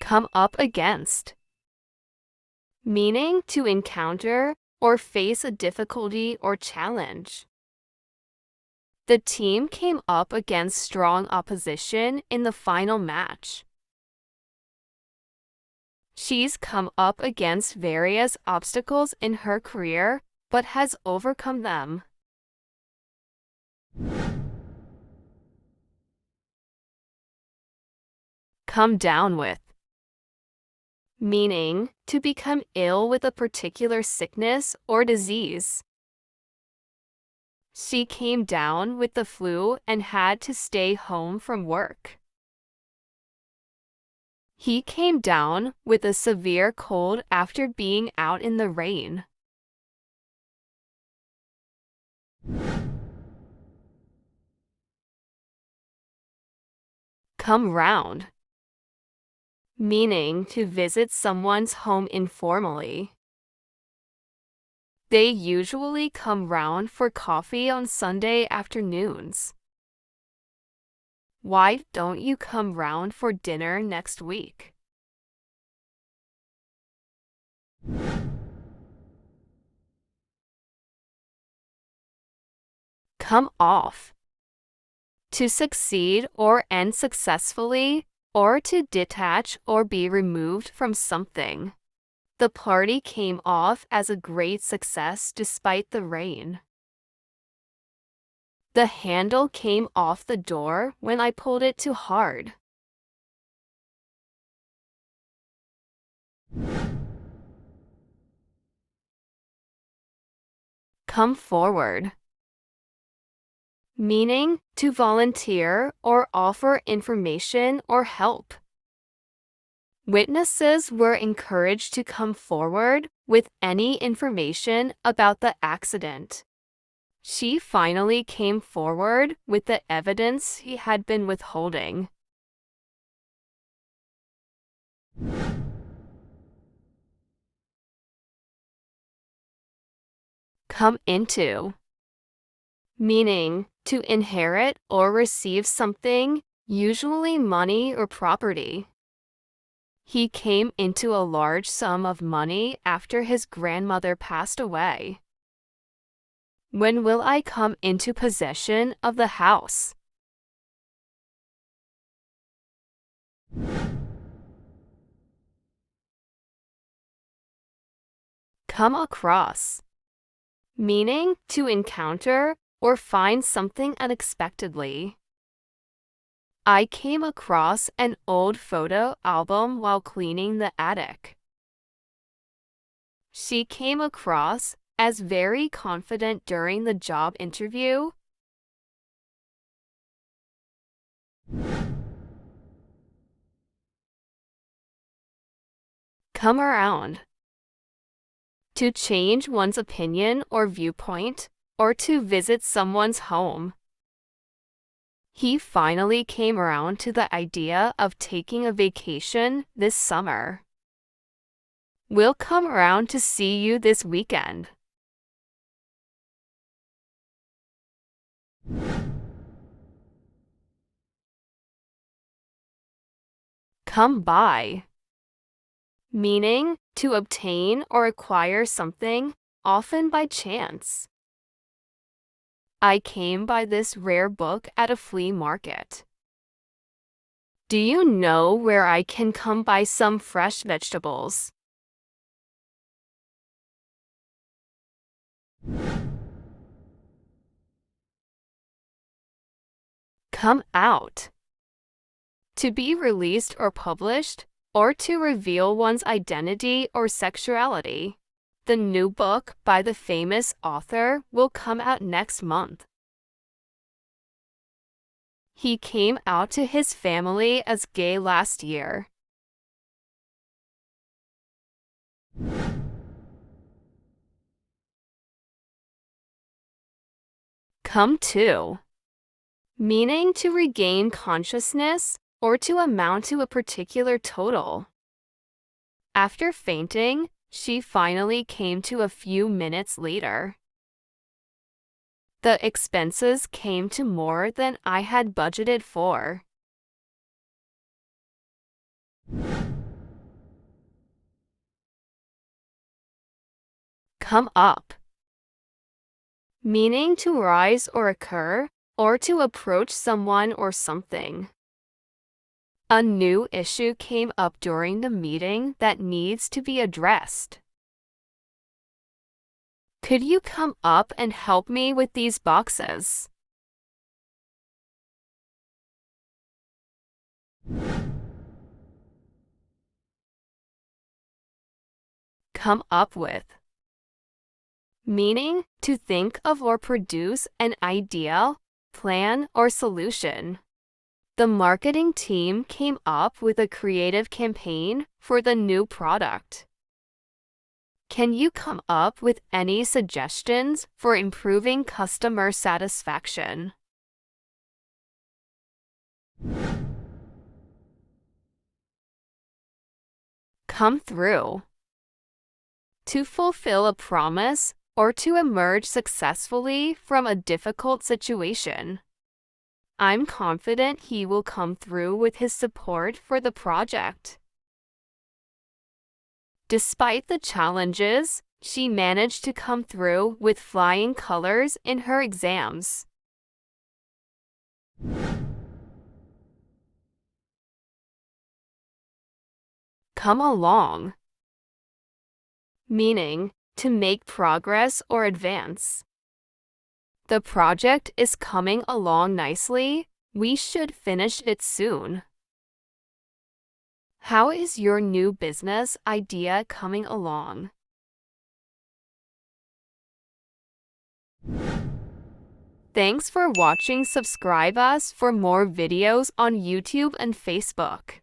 Come up against, meaning to encounter or face a difficulty or challenge. The team came up against strong opposition in the final match. She's come up against various obstacles in her career, but has overcome them. Come down with, meaning to become ill with a particular sickness or disease. She came down with the flu and had to stay home from work. He came down with a severe cold after being out in the rain. Come round, meaning to visit someone's home informally. They usually come round for coffee on Sunday afternoons. Why don't you come round for dinner next week? Come off, to succeed or end successfully, or to detach or be removed from something. The party came off as a great success despite the rain. The handle came off the door when I pulled it too hard. Come forward, meaning to volunteer or offer information or help. Witnesses were encouraged to come forward with any information about the accident. She finally came forward with the evidence he had been withholding. Come into, meaning to inherit or receive something, usually money or property. He came into a large sum of money after his grandmother passed away. When will I come into possession of the house? Come across, meaning to encounter or find something unexpectedly. I came across an old photo album while cleaning the attic. She came across as very confident during the job interview. Come around, to change one's opinion or viewpoint, or to visit someone's home. He finally came around to the idea of taking a vacation this summer. We'll come around to see you this weekend. Come by, meaning to obtain or acquire something, often by chance. I came by this rare book at a flea market. Do you know where I can come by some fresh vegetables? Come out, to be released or published, or to reveal one's identity or sexuality. The new book by the famous author will come out next month. He came out to his family as gay last year. Come to, meaning to regain consciousness or to amount to a particular total. After fainting, she finally came to a few minutes later. The expenses came to more than I had budgeted for. Come up, meaning to rise or occur, or to approach someone or something. A new issue came up during the meeting that needs to be addressed. Could you come up and help me with these boxes? Come up with, meaning to think of or produce an idea, plan, or solution. The marketing team came up with a creative campaign for the new product. Can you come up with any suggestions for improving customer satisfaction? Come through, to fulfill a promise or to emerge successfully from a difficult situation. I'm confident he will come through with his support for the project. Despite the challenges, she managed to come through with flying colors in her exams. Come along, meaning to make progress or advance. The project is coming along nicely. We should finish it soon. How is your new business idea coming along? Thanks for watching. Subscribe us for more videos on YouTube and Facebook.